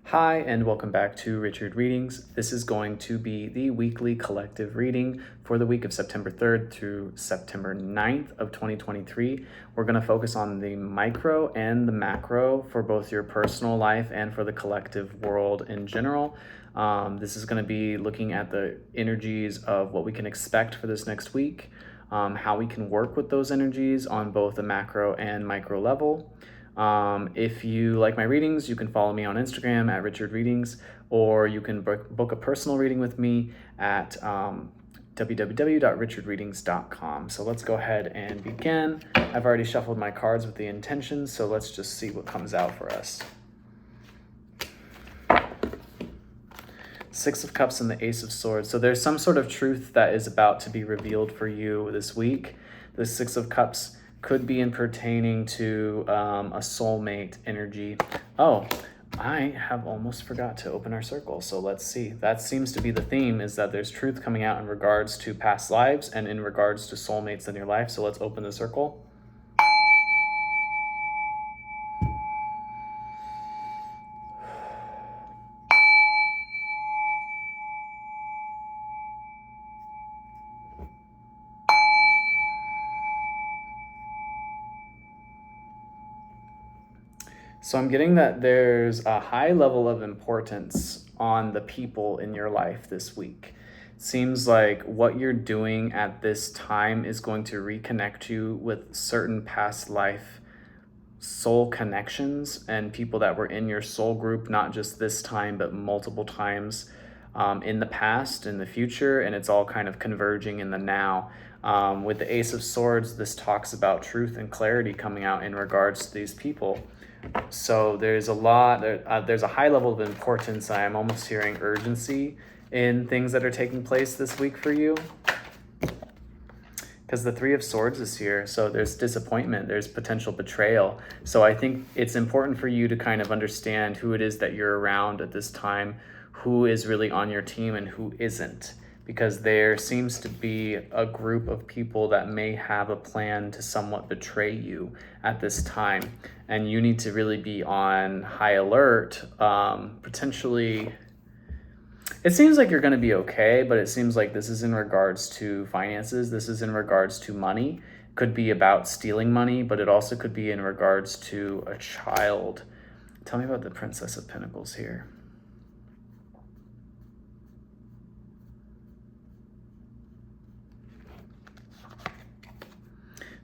Hi, and welcome back to Richard Readings. This is going to be the weekly collective reading for the week of September 3rd through September 9th of 2023. We're going to focus on the micro and the macro for both your personal life and for the collective world in general. This is going to be looking at the energies of what we can expect for this next week, how we can work with those energies on both the macro and micro level. If you like my readings, you can follow me on Instagram at Richard Readings, or you can book a personal reading with me at www.richardreadings.com. So let's go ahead and begin. I've already shuffled my cards with the intentions, so let's just see what comes out for us. Six of Cups and the Ace of Swords. So there's some sort of truth that is about to be revealed for you this week. The Six of Cups could be in pertaining to a soulmate energy. Oh, I have almost forgot to open our circle. So let's see. That seems to be the theme, is that there's truth coming out in regards to past lives and in regards to soulmates in your life. So let's open the circle. So I'm getting that there's a high level of importance on the people in your life this week. Seems like what you're doing at this time is going to reconnect you with certain past life soul connections and people that were in your soul group, not just this time, but multiple times in the past, in the future, and it's all kind of converging in the now. With the Ace of Swords, this talks about truth and clarity coming out in regards to these people. So there's a high level of importance. I am almost hearing urgency in things that are taking place this week for you, because the Three of Swords is here. So there's disappointment, there's potential betrayal. So I think it's important for you to kind of understand who it is that you're around at this time, who is really on your team and who isn't, because there seems to be a group of people that may have a plan to somewhat betray you at this time. And you need to really be on high alert. Potentially, it seems like you're going to be okay, but it seems like this is in regards to finances. This is in regards to money. Could be about stealing money, but it also could be in regards to a child. Tell me about the Princess of Pentacles here.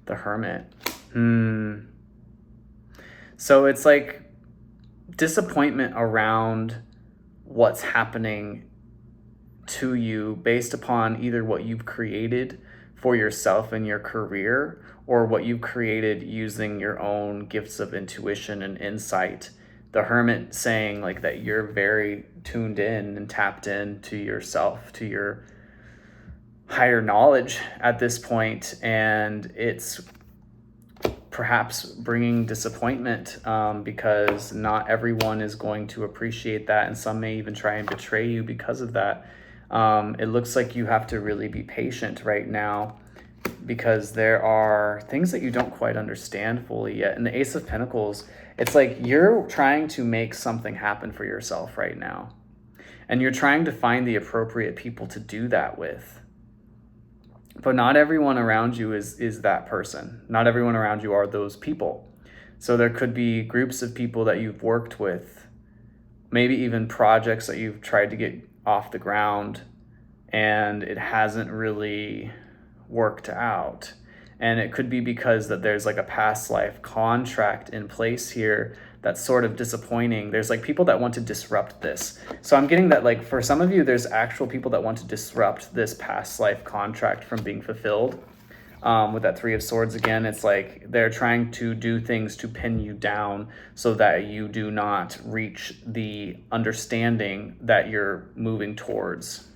The Hermit. So it's like disappointment around what's happening to you based upon either what you've created for yourself in your career or what you've created using your own gifts of intuition and insight. The Hermit saying like that you're very tuned in and tapped into yourself, to your higher knowledge at this point, and it's perhaps bringing disappointment because not everyone is going to appreciate that, and some may even try and betray you because of that. It looks like you have to really be patient right now because there are things that you don't quite understand fully yet. And the Ace of Pentacles, it's like you're trying to make something happen for yourself right now, and you're trying to find the appropriate people to do that with. But not everyone around you is that person. Not everyone around you are those people. So there could be groups of people that you've worked with, maybe even projects that you've tried to get off the ground, and it hasn't really worked out. And it could be because that there's like a past life contract in place here that's sort of disappointing. There's like people that want to disrupt this. So I'm getting that like for some of you, there's actual people that want to disrupt this past life contract from being fulfilled. With that Three of Swords again, it's like they're trying to do things to pin you down so that you do not reach the understanding that you're moving towards.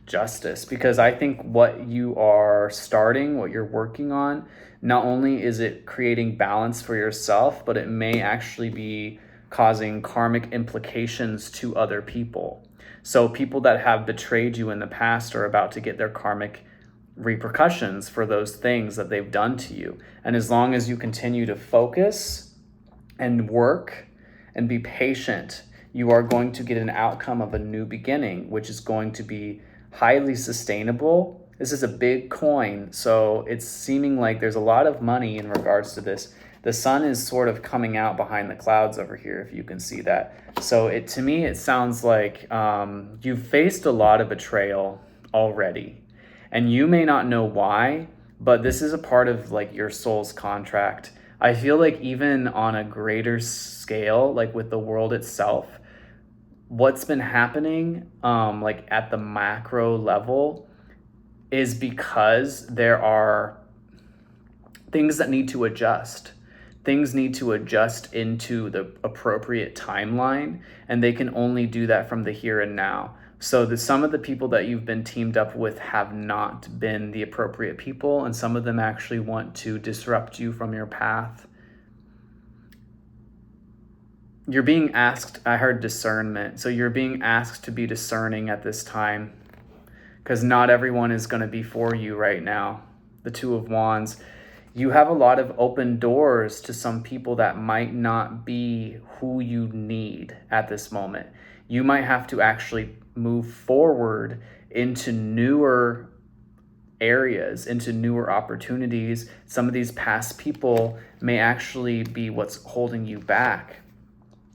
Justice, because I think what you are starting, what you're working on, not only is it creating balance for yourself, but it may actually be causing karmic implications to other people. So people that have betrayed you in the past are about to get their karmic repercussions for those things that they've done to you. And as long as you continue to focus and work and be patient, you are going to get an outcome of a new beginning, which is going to be highly sustainable. This is a big coin, so it's seeming like there's a lot of money in regards to this. The sun is sort of coming out behind the clouds over here, if you can see that. So to me, it sounds like you've faced a lot of betrayal already, and you may not know why, but this is a part of like your soul's contract. I feel like even on a greater scale, like with the world itself, what's been happening like at the macro level is because there are things that need to adjust. Things need to adjust into the appropriate timeline, and they can only do that from the here and now. So some of the people that you've been teamed up with have not been the appropriate people, and some of them actually want to disrupt you from your path. You're being asked, I heard discernment, so you're being asked to be discerning at this time, because not everyone is going to be for you right now. The Two of Wands. You have a lot of open doors to some people that might not be who you need at this moment. You might have to actually move forward into newer areas, into newer opportunities. Some of these past people may actually be what's holding you back.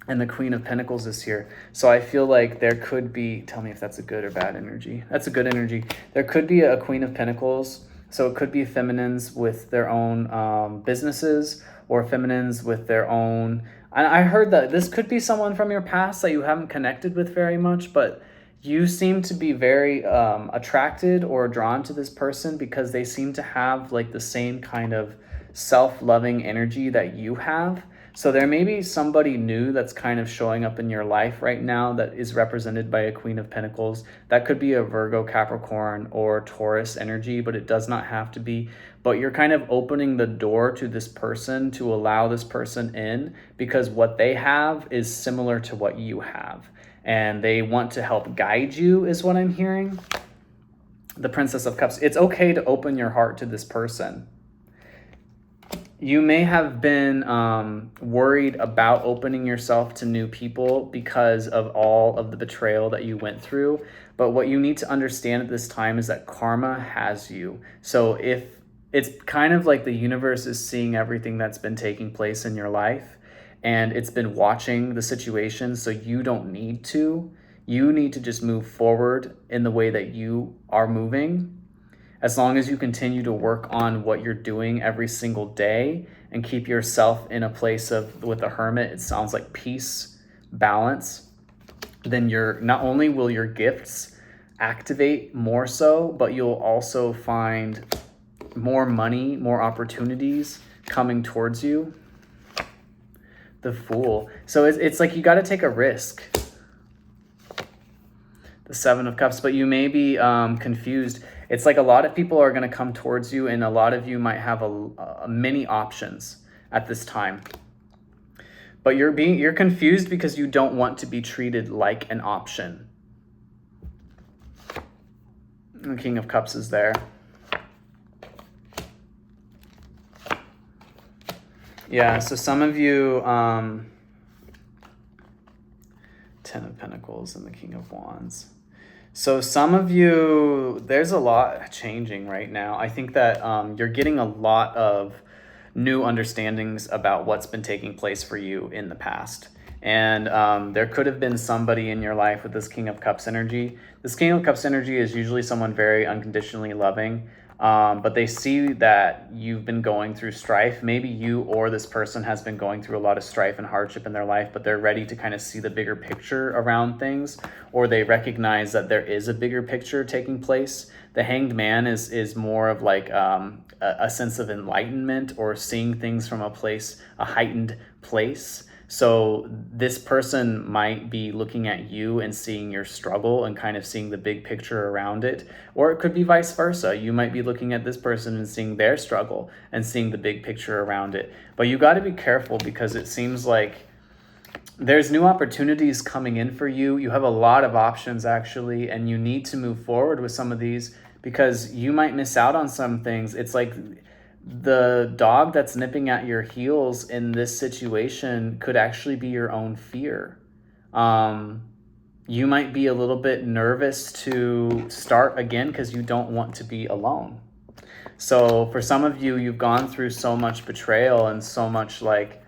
And the Queen of Pentacles is here. So I feel like there could be, tell me if that's a good or bad energy. That's a good energy. There could be a Queen of Pentacles. So it could be feminines with their own businesses, or feminines with their own... I heard that this could be someone from your past that you haven't connected with very much, but you seem to be very attracted or drawn to this person because they seem to have like the same kind of self-loving energy that you have. So there may be somebody new that's kind of showing up in your life right now that is represented by a Queen of Pentacles. That could be a Virgo, Capricorn, or Taurus energy, but it does not have to be. But you're kind of opening the door to this person to allow this person in because what they have is similar to what you have. And they want to help guide you is what I'm hearing. The Princess of Cups. It's okay to open your heart to this person. You may have been worried about opening yourself to new people because of all of the betrayal that you went through. But what you need to understand at this time is that karma has you. So if it's kind of like the universe is seeing everything that's been taking place in your life, and it's been watching the situation, so you don't need to. You need to just move forward in the way that you are moving. As long as you continue to work on what you're doing every single day and keep yourself in a place of, with the Hermit, it sounds like peace, balance, then not only will your gifts activate more so, but you'll also find more money, more opportunities coming towards you. The Fool. So it's like you got to take a risk. The Seven of Cups, but you may be confused. It's like a lot of people are going to come towards you, and a lot of you might have many options at this time. But you're confused because you don't want to be treated like an option. The King of Cups is there. Yeah, so some of you, Ten of Pentacles and the King of Wands. So some of you, there's a lot changing right now. I think that you're getting a lot of new understandings about what's been taking place for you in the past. And there could have been somebody in your life with this King of Cups energy. This King of Cups energy is usually someone very unconditionally loving. But they see that you've been going through strife. Maybe you or this person has been going through a lot of strife and hardship in their life, but they're ready to kind of see the bigger picture around things, or they recognize that there is a bigger picture taking place. The Hanged Man is more of like a sense of enlightenment, or seeing things from a heightened place. So this person might be looking at you and seeing your struggle and kind of seeing the big picture around it. Or it could be vice versa. You might be looking at this person and seeing their struggle and seeing the big picture around it. But you got to be careful, because it seems like there's new opportunities coming in for you. You have a lot of options actually, and you need to move forward with some of these, because you might miss out on some things. It's like the dog that's nipping at your heels in this situation could actually be your own fear. You might be a little bit nervous to start again because you don't want to be alone. So for some of you, you've gone through so much betrayal and so much like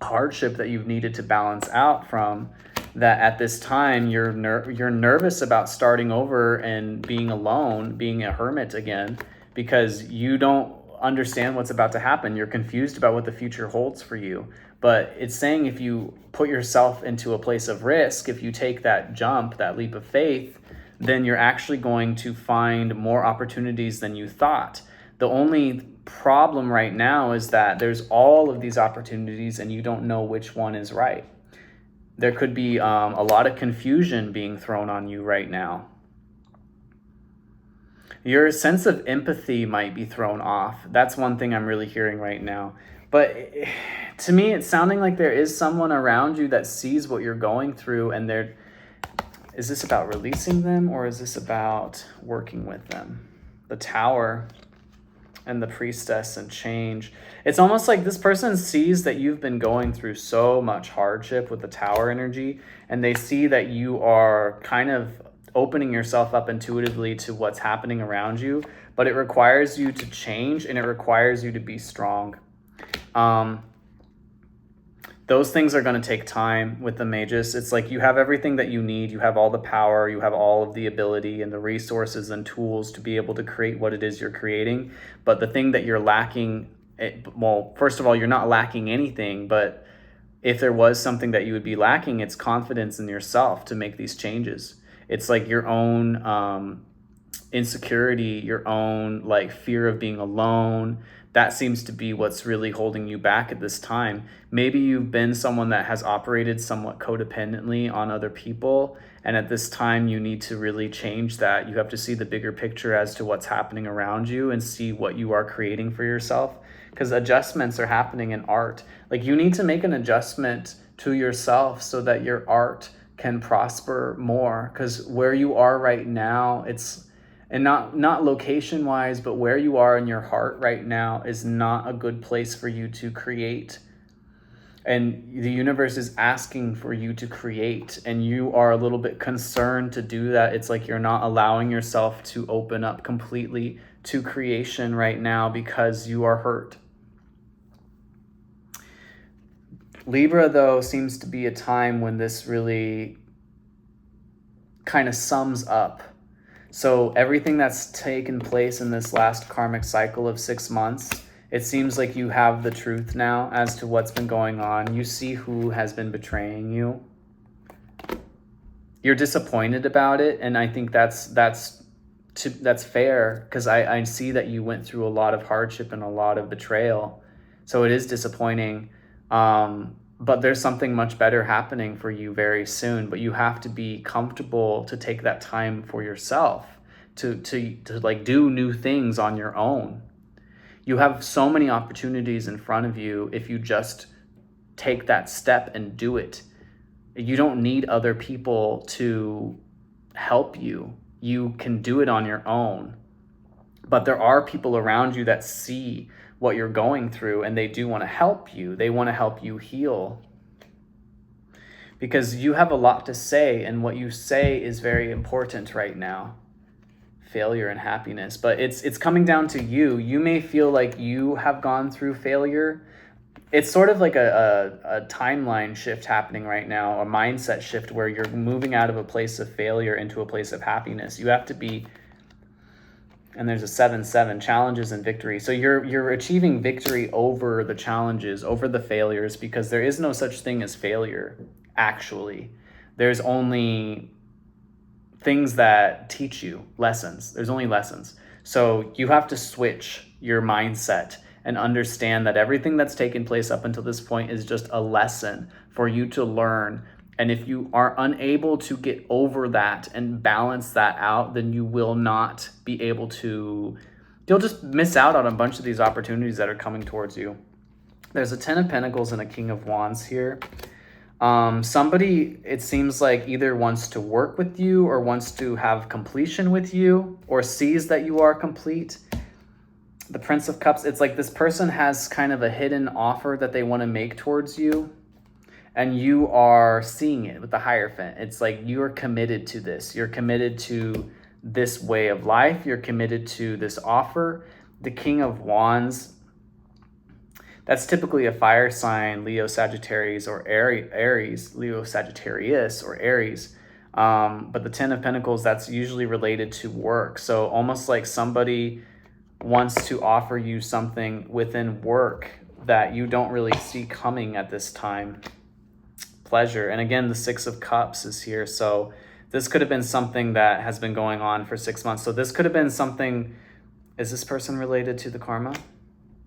hardship that you've needed to balance out from, that at this time you're nervous about starting over and being alone, being a hermit again, because you don't understand what's about to happen. You're confused about what the future holds for you. But it's saying if you put yourself into a place of risk, if you take that jump, that leap of faith, then you're actually going to find more opportunities than you thought. The only problem right now is that there's all of these opportunities and you don't know which one is right. There could be a lot of confusion being thrown on you right now. Your sense of empathy might be thrown off. That's one thing I'm really hearing right now. But to me, it's sounding like there is someone around you that sees what you're going through, and is this about releasing them or is this about working with them? The Tower and the Priestess and change. It's almost like this person sees that you've been going through so much hardship with the Tower energy, and they see that you are kind of opening yourself up intuitively to what's happening around you, but it requires you to change and it requires you to be strong. Those things are going to take time with the Magus. It's like you have everything that you need. You have all the power, you have all of the ability and the resources and tools to be able to create what it is you're creating. But the thing that you're lacking, well, first of all, you're not lacking anything, but if there was something that you would be lacking, it's confidence in yourself to make these changes. It's like your own insecurity, your own like fear of being alone. That seems to be what's really holding you back at this time. Maybe you've been someone that has operated somewhat codependently on other people, and at this time you need to really change that. You have to see the bigger picture as to what's happening around you and see what you are creating for yourself, because adjustments are happening in art. Like you need to make an adjustment to yourself so that your art can prosper more, because where you are right now, and not location wise, but where you are in your heart right now is not a good place for you to create. And the universe is asking for you to create, and you are a little bit concerned to do that. It's like you're not allowing yourself to open up completely to creation right now because you are hurt. Libra, though, seems to be a time when this really kind of sums up. So everything that's taken place in this last karmic cycle of 6 months, it seems like you have the truth now as to what's been going on. You see who has been betraying you. You're disappointed about it, and I think that's fair, because I see that you went through a lot of hardship and a lot of betrayal. So it is disappointing. But there's something much better happening for you very soon, but you have to be comfortable to take that time for yourself to like do new things on your own. You have so many opportunities in front of you if you just take that step and do it. You don't need other people to help you. You can do it on your own. But there are people around you that see what you're going through, and they do want to help you. They want to help you heal, because you have a lot to say, and what you say is very important right now. Failure and happiness, but it's coming down to you. You may feel like you have gone through failure. It's sort of like a timeline shift happening right now, a mindset shift where you're moving out of a place of failure into a place of happiness. You have to be. And there's a 7-7, challenges and victory. So you're achieving victory over the challenges, over the failures, because there is no such thing as failure, actually. There's only things that teach you lessons. There's only lessons. So you have to switch your mindset and understand that everything that's taken place up until this point is just a lesson for you to learn. And if you are unable to get over that and balance that out, then you will not be able to, you'll just miss out on a bunch of these opportunities that are coming towards you. There's a 10 of Pentacles and a King of Wands here. Somebody, it seems like, either wants to work with you or wants to have completion with you or sees that you are complete. the Prince of Cups, it's like this person has kind of a hidden offer that they want to make towards you, and you are seeing it with the Hierophant. It's like you are committed to this. You're committed to this way of life. You're committed to this offer. The King of Wands, that's typically a fire sign, Leo, Sagittarius, or Aries, Leo, Sagittarius, or Aries. But the Ten of Pentacles, that's usually related to work. So almost like somebody wants to offer you something within work that you don't really see coming at this time. Pleasure. And again, the Six of Cups is here. So this could have been something that has been going on for 6 months. So this could have been something, is this person related to the karma?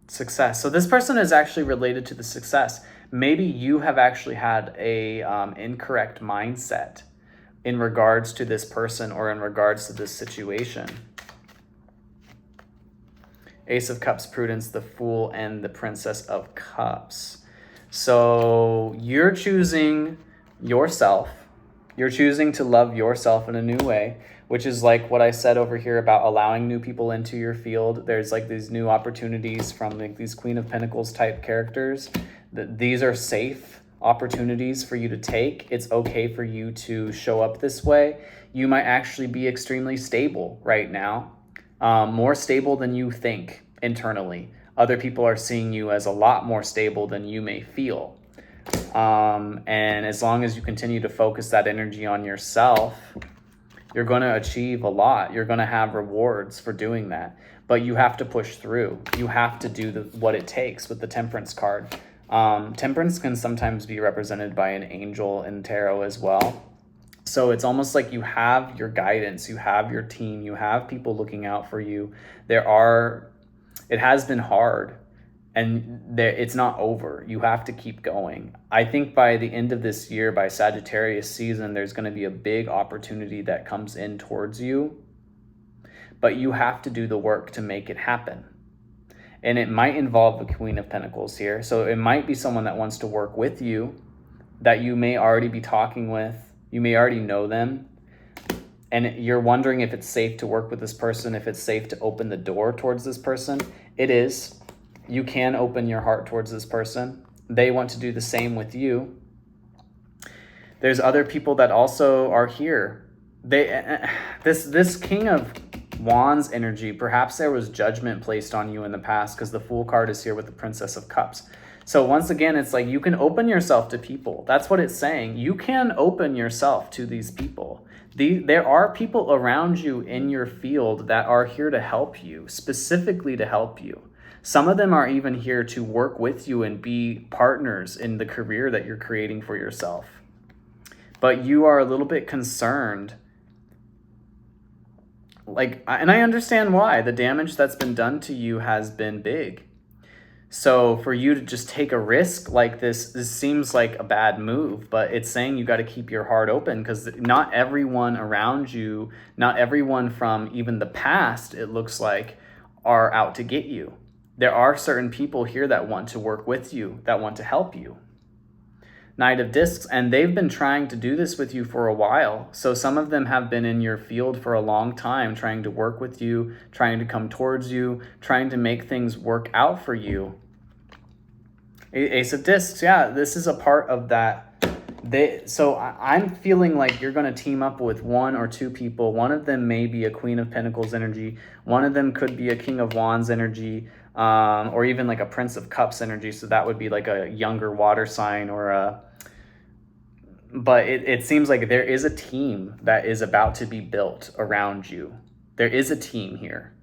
Success. So this person is actually related to the success. Maybe you have actually had a incorrect mindset in regards to this person or in regards to this situation. Ace of Cups, Prudence, the Fool, and the Princess of Cups. So you're choosing yourself. You're choosing to love yourself in a new way, which is like what I said over here about allowing new people into your field. There's like these new opportunities from like these Queen of Pentacles type characters. These are safe opportunities for you to take. It's okay for you to show up this way. You might actually be extremely stable right now. More stable than you think internally. Other people are seeing you as a lot more stable than you may feel. And as long as you continue to focus that energy on yourself, you're going to achieve a lot. You're going to have rewards for doing that. But you have to push through. You have to do what it takes with the Temperance card. Temperance can sometimes be represented by an angel in tarot as well. So it's almost like you have your guidance, you have your team, you have people looking out for you. It has been hard, and it's not over. You have to keep going. I think by the end of this year, by Sagittarius season, there's going to be a big opportunity that comes in towards you, but you have to do the work to make it happen. And it might involve the Queen of Pentacles here. So it might be someone that wants to work with you that you may already be talking with. You may already know them, and you're wondering if it's safe to work with this person, if it's safe to open the door towards this person. It is. You can open your heart towards this person. They want to do the same with you. There's other people that also are here. This King of Wands energy, perhaps there was judgment placed on you in the past, because the Fool card is here with the Princess of Cups. So once again, it's like you can open yourself to people. That's what it's saying. You can open yourself to these people. There are people around you in your field that are here to help you, specifically to help you. Some of them are even here to work with you and be partners in the career that you're creating for yourself. But you are a little bit concerned. And I understand why. The damage that's been done to you has been big. So for you to just take a risk like this seems like a bad move, but it's saying you got to keep your heart open, because not everyone around you, not everyone from even the past, it looks like, are out to get you. There are certain people here that want to work with you, that want to help you. Knight of Discs, and they've been trying to do this with you for a while. So some of them have been in your field for a long time, trying to work with you, trying to come towards you, trying to make things work out for you. Ace of Discs, yeah, this is a part of that. So I'm feeling like you're going to team up with one or two people. One of them may be a Queen of Pentacles energy. One of them could be a King of Wands energy, or even like a Prince of Cups energy. So that would be like a younger water sign or a... But it seems like there is a team that is about to be built around you. There is a team here.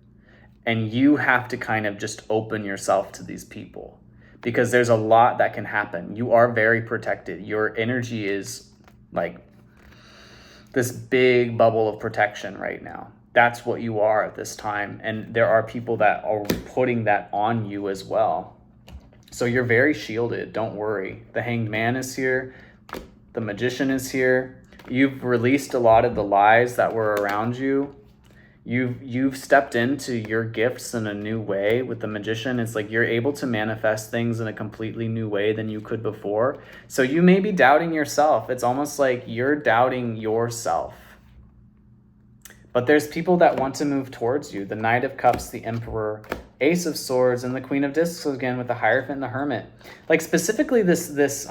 And you have to kind of just open yourself to these people, because there's a lot that can happen. You are very protected. Your energy is like this big bubble of protection right now. That's what you are at this time. And there are people that are putting that on you as well. So you're very shielded. Don't worry. The Hanged Man is here. The Magician is here. You've released a lot of the lies that were around you. You've stepped into your gifts in a new way with the Magician. It's like you're able to manifest things in a completely new way than you could before. So you may be doubting yourself. It's almost like you're doubting yourself. But there's people that want to move towards you. The Knight of Cups, the Emperor, Ace of Swords, and the Queen of Discs again with the Hierophant and the Hermit. Like specifically this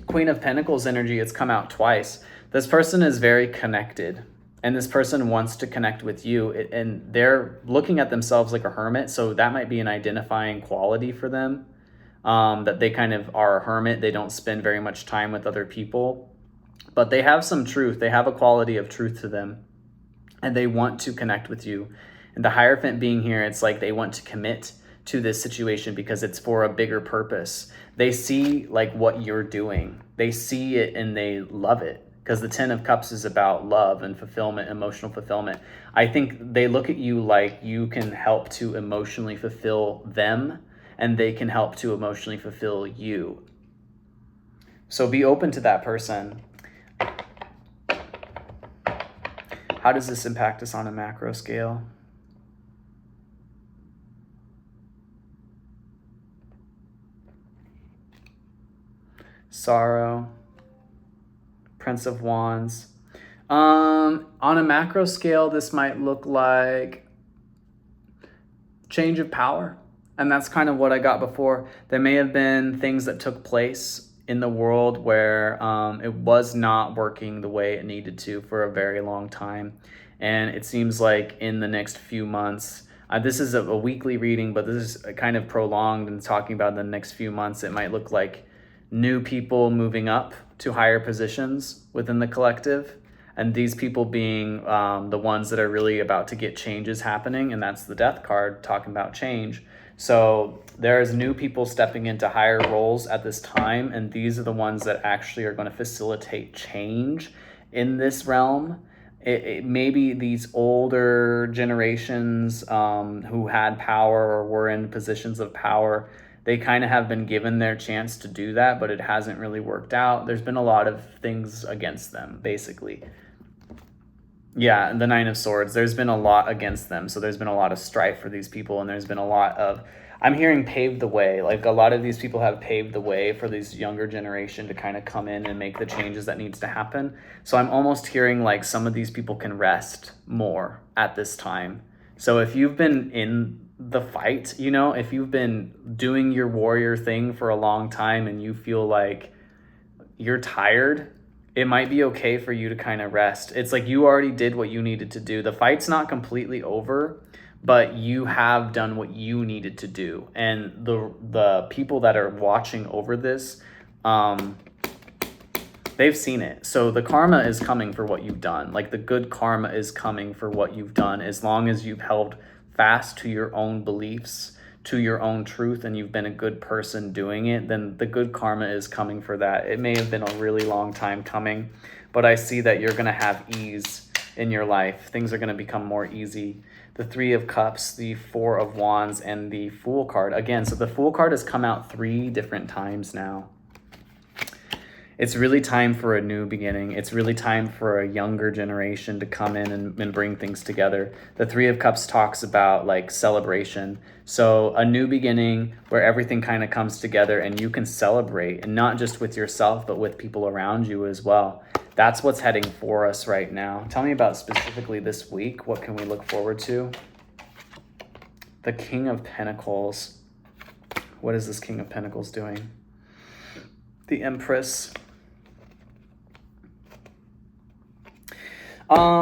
Queen of Pentacles energy, it's come out twice. This person is very connected, and this person wants to connect with you, and they're looking at themselves like a hermit, so that might be an identifying quality for them, that they kind of are a hermit. They don't spend very much time with other people, but they have some truth. They have a quality of truth to them, and they want to connect with you. And the Hierophant being here, it's like they want to commit to this situation because it's for a bigger purpose. They see like what you're doing. They see it and they love it, because the 10 of Cups is about love and fulfillment, emotional fulfillment. I think they look at you like you can help to emotionally fulfill them, and they can help to emotionally fulfill you. So be open to that person. How does this impact us on a macro scale? Sorrow, Prince of Wands. On a macro scale, this might look like change of power. And that's kind of what I got before. There may have been things that took place in the world where it was not working the way it needed to for a very long time. And it seems like in the next few months, this is a weekly reading, but this is kind of prolonged and talking about the next few months. It might look like new people moving up to higher positions within the collective, and these people being the ones that are really about to get changes happening, and that's the Death card talking about change. So there's new people stepping into higher roles at this time, and these are the ones that actually are going to facilitate change in this realm. It maybe these older generations who had power or were in positions of power, they kind of have been given their chance to do that, but it hasn't really worked out. There's been a lot of things against them, basically. Yeah, the Nine of Swords, there's been a lot against them. So there's been a lot of strife for these people, and there's been a lot of, I'm hearing paved the way. Like a lot of these people have paved the way for this younger generation to kind of come in and make the changes that needs to happen. So I'm almost hearing like some of these people can rest more at this time. So if you've been in the fight, you know, if you've been doing your warrior thing for a long time and you feel like you're tired, it might be okay for you to kind of rest. It's like you already did what you needed to do. The fight's not completely over, but you have done what you needed to do. And the people that are watching over this, they've seen it. So the karma is coming for what you've done. Like the good karma is coming for what you've done. As long as you've held fast to your own beliefs, to your own truth, and you've been a good person doing it, then the good karma is coming for that. It may have been a really long time coming, but I see that you're going to have ease in your life. Things are going to become more easy. The Three of Cups, the Four of Wands, and the Fool card. Again, so the Fool card has come out 3 different times now. It's really time for a new beginning. It's really time for a younger generation to come in and bring things together. The Three of Cups talks about like celebration. So a new beginning where everything kind of comes together and you can celebrate, and not just with yourself, but with people around you as well. That's what's heading for us right now. Tell me about specifically this week. What can we look forward to? The King of Pentacles. What is this King of Pentacles doing? The Empress.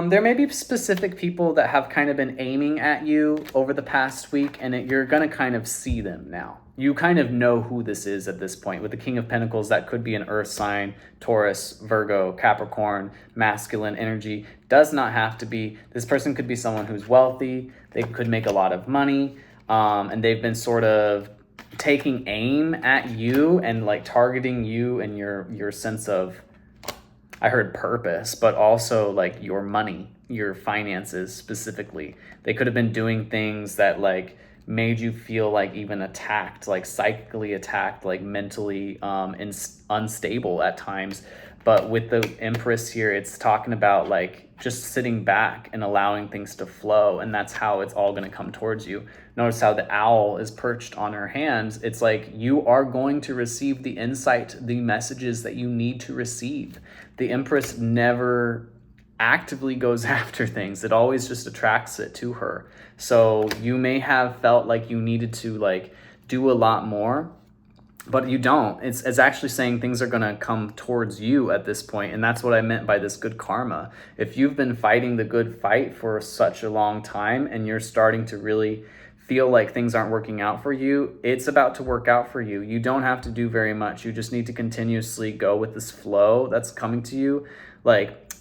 There may be specific people that have kind of been aiming at you over the past week, and you're going to kind of see them now. You kind of know who this is at this point. With the King of Pentacles, that could be an earth sign, Taurus, Virgo, Capricorn, masculine energy. Does not have to be. This person could be someone who's wealthy. They could make a lot of money, and they've been sort of taking aim at you and like targeting you and your sense of, I heard purpose, but also like your money, your finances specifically. They could have been doing things that like made you feel like even attacked, like psychically attacked, like mentally unstable at times. But with the Empress here, it's talking about like just sitting back and allowing things to flow. And that's how it's all going to come towards you. Notice how the owl is perched on her hands. It's like you are going to receive the insight, the messages that you need to receive. The Empress never actively goes after things. It always just attracts it to her. So you may have felt like you needed to like do a lot more, but you don't. It's actually saying things are going to come towards you at this point. And that's what I meant by this good karma. If you've been fighting the good fight for such a long time and you're starting to really feel like things aren't working out for you, it's about to work out for you. You don't have to do very much. You just need to continuously go with this flow that's coming to you. Like,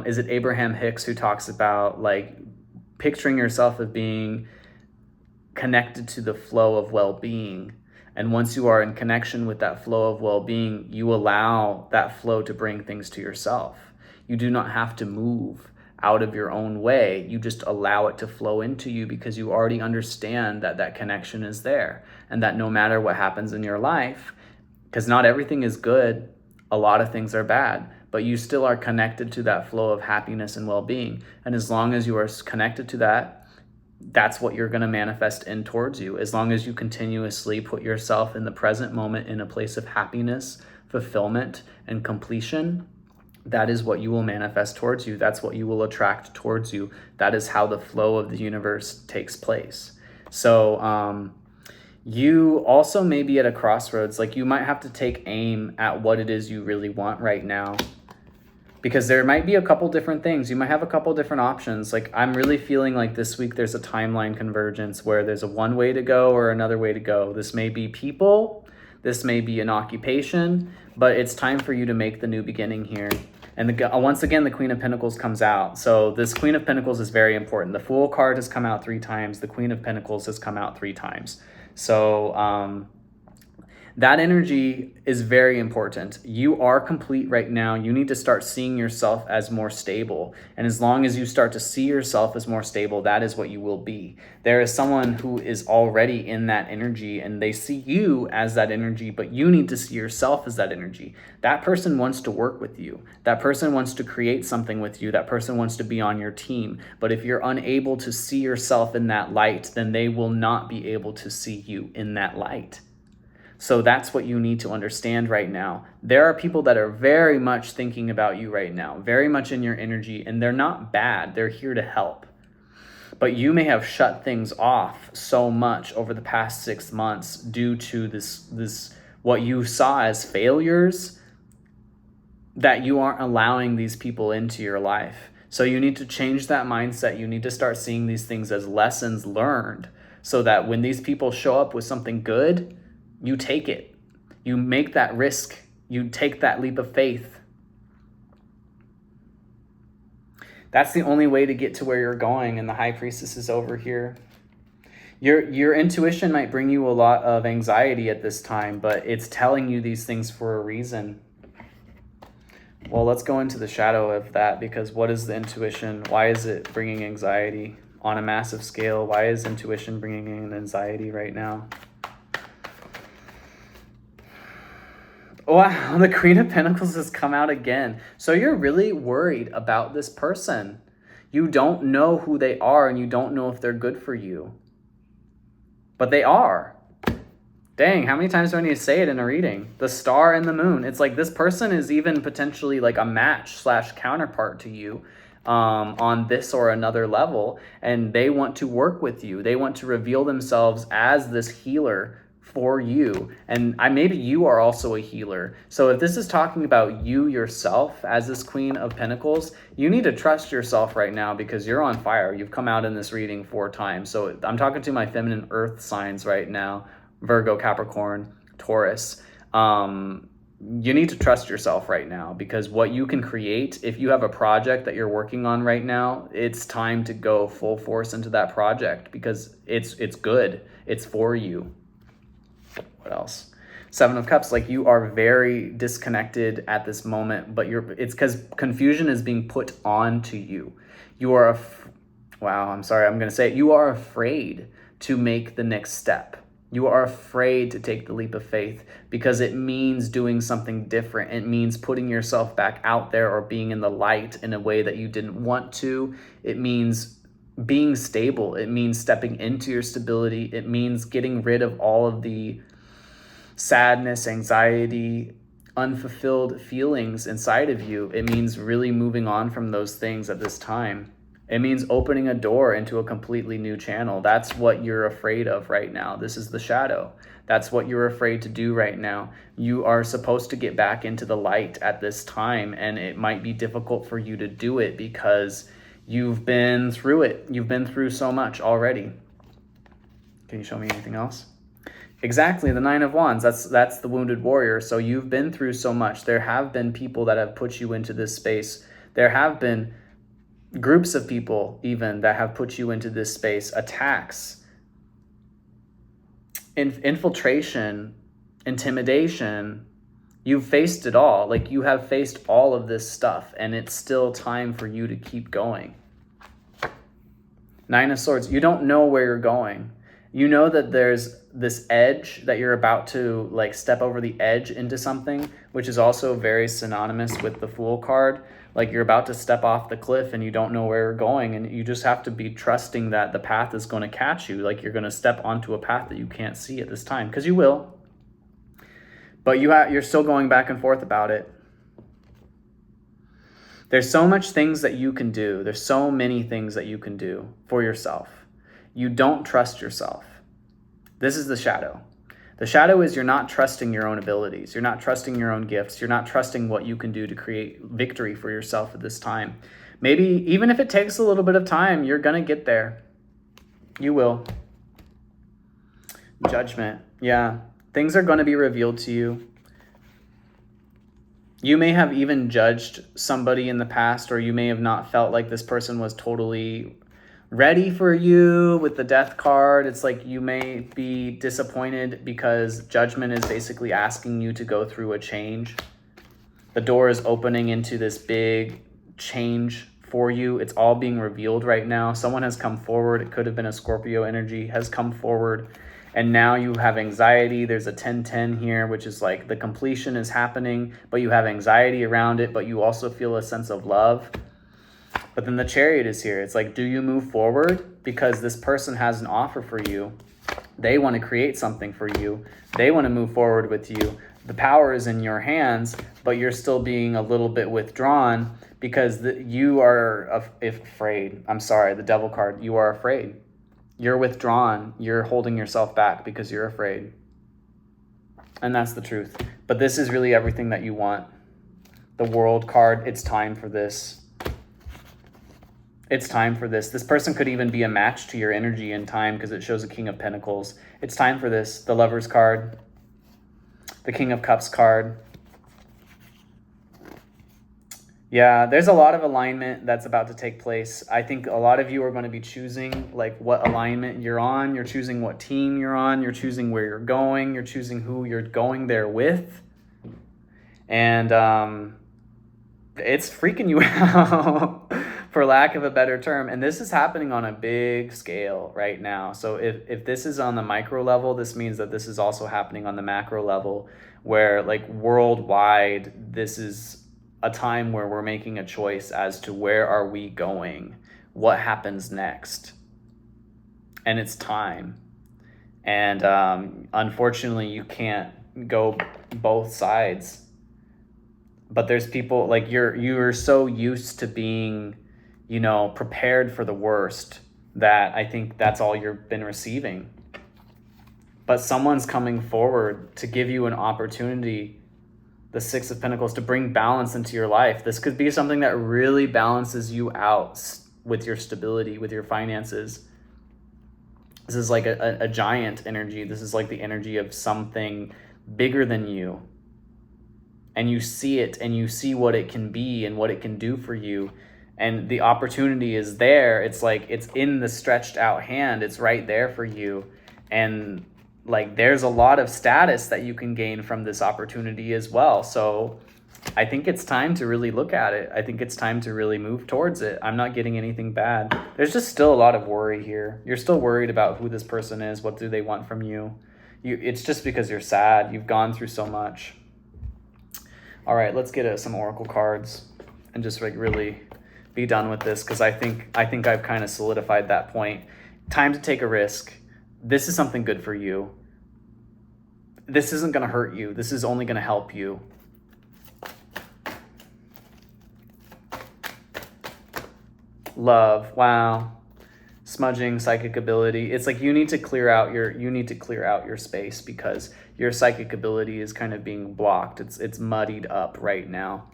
is it Abraham Hicks who talks about like picturing yourself as being connected to the flow of well-being? And once you are in connection with that flow of well-being, you allow that flow to bring things to yourself. You do not have to move out of your own way. You just allow it to flow into you because you already understand that that connection is there, and that no matter what happens in your life, because not everything is good, a lot of things are bad, but you still are connected to that flow of happiness and well-being. And as long as you are connected to that, that's what you're going to manifest in towards you. As long as you continuously put yourself in the present moment in a place of happiness, fulfillment, and completion, that is what you will manifest towards you. That's what you will attract towards you. That is how the flow of the universe takes place. So you also may be at a crossroads. Like, you might have to take aim at what it is you really want right now, because there might be a couple different things. You might have a couple different options. Like, I'm really feeling like this week there's a timeline convergence where there's a one way to go or another way to go. This may be people, this may be an occupation, but it's time for you to make the new beginning here. And once again, the Queen of Pentacles comes out. So this Queen of Pentacles is very important. The Fool card has come out 3 times. The Queen of Pentacles has come out 3 times. So that energy is very important. You are complete right now. You need to start seeing yourself as more stable. And as long as you start to see yourself as more stable, that is what you will be. There is someone who is already in that energy and they see you as that energy, but you need to see yourself as that energy. That person wants to work with you. That person wants to create something with you. That person wants to be on your team. But if you're unable to see yourself in that light, then they will not be able to see you in that light. So that's what you need to understand right now. There are people that are very much thinking about you right now, very much in your energy, and they're not bad. They're here to help. But you may have shut things off so much over the past 6 months due to this what you saw as failures, that you aren't allowing these people into your life. So you need to change that mindset. You need to start seeing these things as lessons learned, so that when these people show up with something good, you take it. You make that risk. You take that leap of faith. That's the only way to get to where you're going. And the High Priestess is over here. Your intuition might bring you a lot of anxiety at this time, but it's telling you these things for a reason. Well, let's go into the shadow of that, because what is the intuition? Why is it bringing anxiety on a massive scale? Why is intuition bringing in anxiety right now? Wow, the Queen of Pentacles has come out again. So you're really worried about this person. You don't know who they are, and you don't know if they're good for you. But they are. Dang, how many times do I need to say it in a reading? The Star and the Moon. It's like this person is even potentially like a match / counterpart to you on this or another level. And they want to work with you. They want to reveal themselves as this healer for you. And maybe you are also a healer. So if this is talking about you yourself as this Queen of Pentacles, you need to trust yourself right now, because you're on fire. You've come out in this reading 4 times. So I'm talking to my feminine earth signs right now: Virgo, Capricorn, Taurus. You need to trust yourself right now, because what you can create, if you have a project that you're working on right now, it's time to go full force into that project, because it's good. It's for you. What else? 7 of Cups. Like, you are very disconnected at this moment, but it's because confusion is being put onto you. You are wow, I'm sorry, I'm going to say it. You are afraid to make the next step. You are afraid to take the leap of faith, because it means doing something different. It means putting yourself back out there, or being in the light in a way that you didn't want to. It means being stable. It means stepping into your stability. It means getting rid of all of the sadness, anxiety, unfulfilled feelings inside of you. It means really moving on from those things at this time. It means opening a door into a completely new channel. That's what you're afraid of right now. This is the shadow. That's what you're afraid to do right now. You are supposed to get back into the light at this time, and it might be difficult for you to do it because you've been through it. You've been through so much already. Can you show me anything else? Exactly, the Nine of Wands. That's the wounded warrior. So you've been through so much. There have been people that have put you into this space. There have been groups of people even that have put you into this space. Attacks, infiltration, intimidation. You've faced it all. Like, you have faced all of this stuff, and it's still time for you to keep going. Nine of Swords. You don't know where you're going. You know that there's this edge that you're about to like step over the edge into something, which is also very synonymous with the Fool card. Like, you're about to step off the cliff and you don't know where you're going, and you just have to be trusting that the path is going to catch you. Like, you're going to step onto a path that you can't see at this time, because you will. But you're still going back and forth about it. There's so much things that you can do. There's so many things that you can do for yourself. You don't trust yourself. This is the shadow. The shadow is you're not trusting your own abilities. You're not trusting your own gifts. You're not trusting what you can do to create victory for yourself at this time. Maybe even if it takes a little bit of time, you're going to get there. You will. Judgment. Yeah. Things are going to be revealed to you. You may have even judged somebody in the past, or you may have not felt like this person was totally ready for you with the Death card. It's like you may be disappointed because Judgment is basically asking you to go through a change. The door is opening into this big change for you. It's all being revealed right now. Someone has come forward. It could have been a Scorpio energy, has come forward. And now you have anxiety. There's a 10-10 here, which is like the completion is happening, but you have anxiety around it, but you also feel a sense of love. But then the Chariot is here. It's like, do you move forward? Because this person has an offer for you. They want to create something for you. They want to move forward with you. The power is in your hands, but you're still being a little bit withdrawn because you are afraid. I'm sorry, the Devil card. You are afraid. You're withdrawn. You're holding yourself back because you're afraid. And that's the truth. But this is really everything that you want. The World card, it's time for this. It's time for this. This person could even be a match to your energy in time because it shows a King of Pentacles. It's time for this. The Lovers card. The King of Cups card. Yeah, there's a lot of alignment that's about to take place. I think a lot of you are going to be choosing like what alignment you're on. You're choosing what team you're on. You're choosing where you're going. You're choosing who you're going there with. And it's freaking you out, for lack of a better term. And this is happening on a big scale right now. So if this is on the micro level, this means that this is also happening on the macro level, where like worldwide, this is a time where we're making a choice as to where are we going, what happens next. And it's time. And unfortunately, you can't go both sides. But there's people like you're so used to being, prepared for the worst that I think that's all you've been receiving. But someone's coming forward to give you an opportunity, the Six of Pentacles, to bring balance into your life. This could be something that really balances you out with your stability, with your finances. This is like a giant energy. This is like the energy of something bigger than you. And you see it, and you see what it can be and what it can do for you. And the opportunity is there. It's like it's in the stretched out hand. It's right there for you. And like there's a lot of status that you can gain from this opportunity as well. So I think it's time to really look at it. I think it's time to really move towards it. I'm not getting anything bad. There's just still a lot of worry here. You're still worried about who this person is. What do they want from you? It's just because you're sad. You've gone through so much. All right, let's get some oracle cards and just like really be done with this, because I think I've kind of solidified that point. Time to take a risk. This is something good for you. This isn't going to hurt you. This is only going to help you. Love. Wow. Smudging, psychic ability. It's like you need to clear out your space because your psychic ability is kind of being blocked. It's muddied up right now.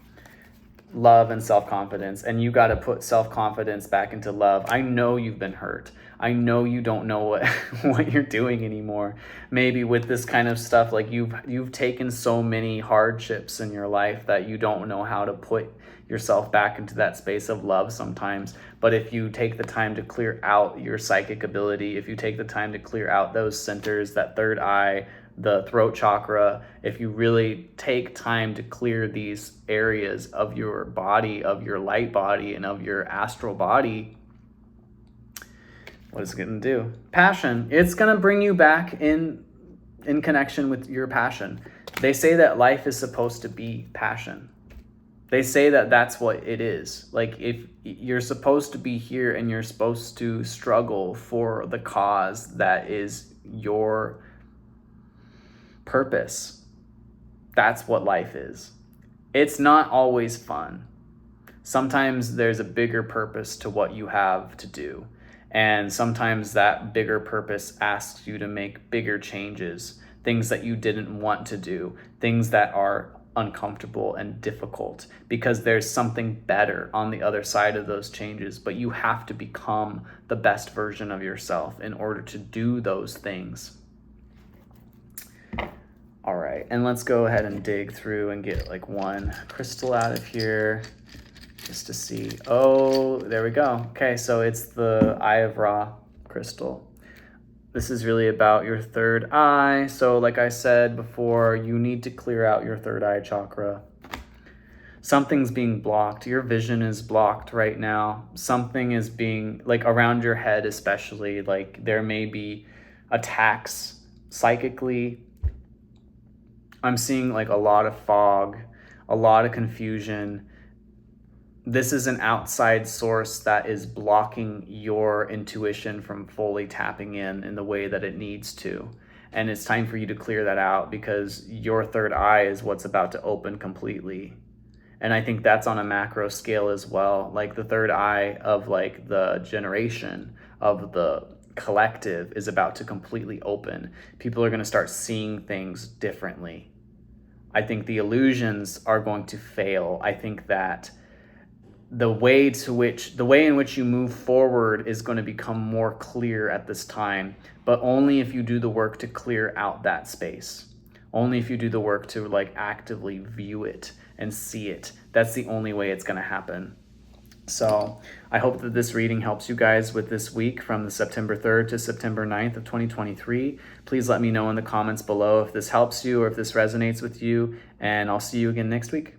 Love and self-confidence, and you got to put self-confidence back into love. I know you've been hurt. I know you don't know what what you're doing anymore. Maybe with this kind of stuff, like you've taken so many hardships in your life that you don't know how to put yourself back into that space of love sometimes. But if you take the time to clear out your psychic ability, if you take the time to clear out those centers, that third eye, the throat chakra, if you really take time to clear these areas of your body, of your light body, and of your astral body, what is it going to do? Passion. It's going to bring you back in connection with your passion. They say that life is supposed to be passion. They say that that's what it is. Like, if you're supposed to be here and you're supposed to struggle for the cause that is your purpose, that's what life is. It's not always fun. Sometimes there's a bigger purpose to what you have to do. And sometimes that bigger purpose asks you to make bigger changes, things that you didn't want to do, things that are uncomfortable and difficult, because there's something better on the other side of those changes. But you have to become the best version of yourself in order to do those things. All right, and let's go ahead and dig through and get like one crystal out of here just to see. Oh, there we go. Okay, so it's the Eye of Ra crystal. This is really about your third eye. So like I said before, you need to clear out your third eye chakra. Something's being blocked. Your vision is blocked right now. Something is being, like, around your head especially, like there may be attacks psychically. I'm seeing like a lot of fog, a lot of confusion. This is an outside source that is blocking your intuition from fully tapping in the way that it needs to. And it's time for you to clear that out, because your third eye is what's about to open completely. And I think that's on a macro scale as well. Like the third eye of like the generation, of the collective, is about to completely open. People are going to start seeing things differently. I think the illusions are going to fail. I think that the way in which you move forward is going to become more clear at this time, but only if you do the work to clear out that space. Only if you do the work to like actively view it and see it. That's the only way it's going to happen. So I hope that this reading helps you guys with this week from the September 3rd to September 9th of 2023. Please let me know in the comments below if this helps you or if this resonates with you, and I'll see you again next week.